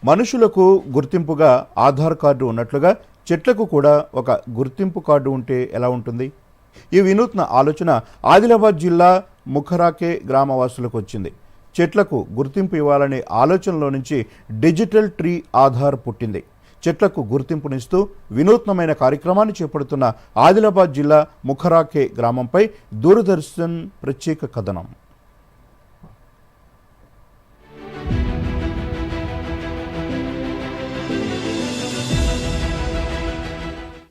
మనుషులకు గుర్తింపుగా ఆధార్ కార్డు ఉన్నట్లుగా చెట్లకు కూడా ఒక గుర్తింపు కార్డు ఉంటే ఎలా ఉంటుంది? ఈ వినూత్న ఆలోచన ఆదిలాబాద్ జిల్లా ముఖరాకే గ్రామవాసులకు వచ్చింది. చెట్లకు గుర్తింపు ఇవ్వాలనే ఆలోచనలో నుంచి డిజిటల్ ట్రీ ఆధార్ పుట్టింది. చెట్లకు గుర్తింపునిస్తూ వినూత్నమైన కార్యక్రమాన్ని చేపడుతున్న ఆదిలాబాద్ జిల్లా ముఖరాకే గ్రామంపై దూరదర్శన్ ప్రత్యేక కథనం.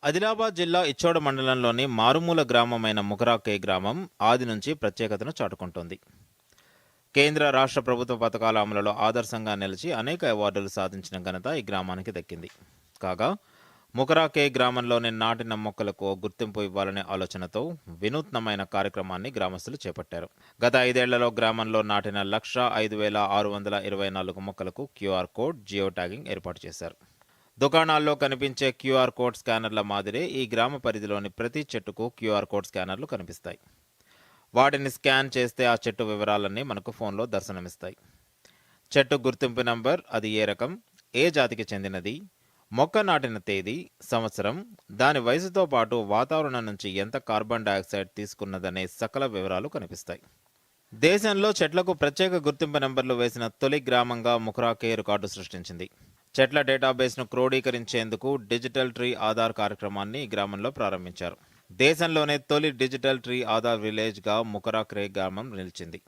ఆదిలాబాద్ జిల్లా ఇచ్చోడ మండలంలోని మారుమూల గ్రామమైన ముఖరాకే గ్రామం ఆది నుంచి ప్రత్యేకతను చాటుకుంటోంది. కేంద్ర రాష్ట్ర ప్రభుత్వ పథకాల అమలులో ఆదర్శంగా నిలిచి అనేక అవార్డులు సాధించిన ఘనత ఈ గ్రామానికి దక్కింది. కాగా ముఖరాకే గ్రామంలోని నాటిన మొక్కలకు గుర్తింపు ఇవ్వాలనే ఆలోచనతో వినూత్నమైన కార్యక్రమాన్ని గ్రామస్తులు చేపట్టారు. గత 5 ఏళ్లలో గ్రామంలో నాటిన 1,05,624 మొక్కలకు క్యూఆర్ కోడ్, జియో ట్యాగింగ్ ఏర్పాటు చేశారు. దుకాణాల్లో కనిపించే క్యూఆర్ కోడ్ స్కానర్ల మాదిరే ఈ గ్రామ పరిధిలోని ప్రతి చెట్టుకు క్యూఆర్ కోడ్ స్కానర్లు కనిపిస్తాయి. వాటిని స్కాన్ చేస్తే ఆ చెట్టు వివరాలన్నీ మనకు ఫోన్లో దర్శనమిస్తాయి. చెట్టు గుర్తింపు నంబర్, అది ఏ రకం, ఏ జాతికి చెందినది, మొక్క నాటిన తేదీ, సంవత్సరం, దాని వయసుతో పాటు వాతావరణం నుంచి ఎంత కార్బన్ డయాక్సైడ్ తీసుకున్నదనే సకల వివరాలు కనిపిస్తాయి. దేశంలో చెట్లకు ప్రత్యేక గుర్తింపు నంబర్లు వేసిన తొలి గ్రామంగా ముఖరాకే రికార్డు సృష్టించింది. చెట్ల డేటాబేస్ను క్రోడీకరించేందుకు డిజిటల్ ట్రీ ఆధార్ కార్యక్రమాన్ని ఈ గ్రామంలో ప్రారంభించారు. దేశంలోనే తొలి డిజిటల్ ట్రీ ఆధార్ విలేజ్గా ముఖరాకే గ్రామం నిలిచింది.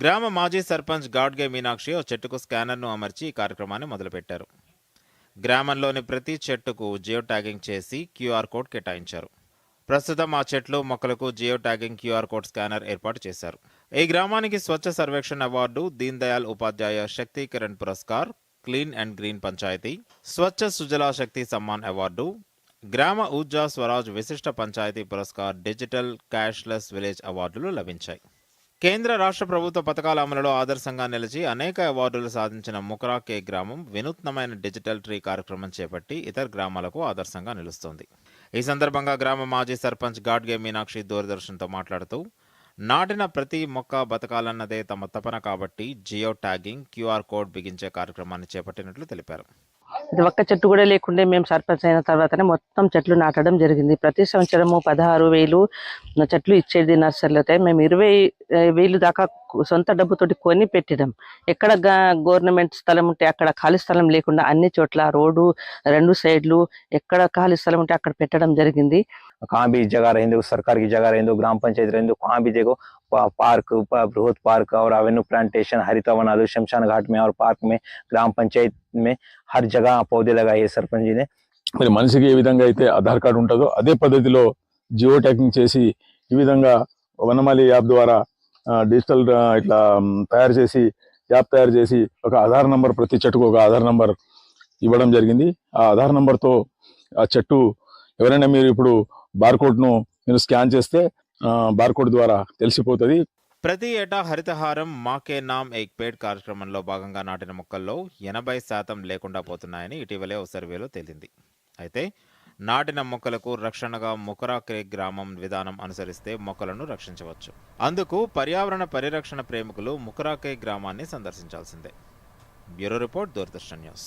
గ్రామ మాజీ సర్పంచ్ గాడ్గే మీనాక్షి ఓ చెట్టుకు స్కానర్ను అమర్చి ఈ కార్యక్రమాన్ని మొదలుపెట్టారు. గ్రామంలోని ప్రతి చెట్టుకు జియో ట్యాగింగ్ చేసి క్యూఆర్ కోడ్ కేటాయించారు. ప్రస్తుతం ఆ చెట్లు, మొక్కలకు geo tagging QR code scanner ఏర్పాటు చేశారు. ఈ గ్రామానికి Swachh Survekshan award, Deen Dayal Upadhyay Shakti Kiran Puraskar, clean and green Panchayat, Swachh Sujala Shakti Samman award, Gram Urja Swaraj Vishisht Panchayat Puraskar, digital cashless village అవార్డులు లభించాయి. కేంద్ర రాష్ట్ర ప్రభుత్వ పథకాల అమలులో ఆదర్శంగా నిలిచి అనేక అవార్డులు సాధించిన ముఖరాకే గ్రామం వినూత్నమైన డిజిటల్ ట్రీ కార్యక్రమం చేపట్టి ఇతర గ్రామాలకు ఆదర్శంగా నిలుస్తోంది. ఈ సందర్భంగా గ్రామ మాజీ సర్పంచ్ గాడ్గే మీనాక్షి దూరదర్శన్తో మాట్లాడుతూ, నాటిన ప్రతి మొక్క బతకాలన్నదే తమ తపన కాబట్టి జియో ట్యాగింగ్, క్యూఆర్ కోడ్ బిగించే కార్యక్రమాన్ని చేపట్టినట్లు తెలిపారు. ఇది ఒక్క చెట్టు కూడా లేకుండే మేము సర్పంచ్ అయిన తర్వాతనే మొత్తం చెట్లు నాటడం జరిగింది. ప్రతి సంవత్సరము 16,000 చెట్లు ఇచ్చేది నర్సరీలో. అయితే మేము 20,000 దాకా సొంత డబ్బుతోటి కొని పెట్టినాం. ఎక్కడ గవర్నమెంట్ స్థలం ఉంటే అక్కడ ఖాళీ స్థలం లేకుండా అన్ని చోట్ల రోడ్డు 2 సైడ్లు ఎక్కడ ఖాళీ స్థలం ఉంటే అక్కడ పెట్టడం జరిగింది. कहाँ भी जगह रहेंगे, सरकार की जगह रहेंगे, ग्राम पंचायत रहेंगे, कहाँ भी देखो पार्क, बृहद पार्क और एवेन्यू प्लांटेशन, हरितवन आलू शमशान घाट में और पार्क में, ग्राम पंचायत में हर जगह पौधे लगाए सरपंच जी ने. మరి మనిషికి ఏ విధంగా అయితే ఆధార్ కార్డు ఉంటుందో అదే పద్ధతిలో జియో ట్యాగింగ్ చేసి ఈ విధంగా వనమాలి యాప్ ద్వారా డిజిటల్ ఇట్లా యాప్ తయారు చేసి ఒక ఆధార్ నంబర్, ప్రతి చెట్టుకు ఒక ఆధార్ నంబర్ ఇవ్వడం జరిగింది. ఆ ఆధార్ నంబర్తో ఆ చెట్టు ఎవరైనా మీరు ఇప్పుడు బార్కోడ్ను మీరు స్కాన్ చేస్తే బార్కోడ్ ద్వారా తెలిసిపోతుంది. ప్రతి ఏటా హరితహారం మాకే నామ్ ఏక్ పేడ్ కార్యక్రమంలో భాగంగా నాటిన మొక్కల్లో 80% లేకుండా పోతున్నాయని ఇటీవలే ఓ సర్వేలో తేలింది. అయితే నాటిన మొక్కలకు రక్షణగా ముఖరాకే గ్రామం విధానం అనుసరిస్తే మొక్కలను రక్షించవచ్చు. అందుకు పర్యావరణ పరిరక్షణ ప్రేమికులు ముఖరాకే గ్రామాన్ని సందర్శించాల్సిందే. Bureau report, Doordarshan news.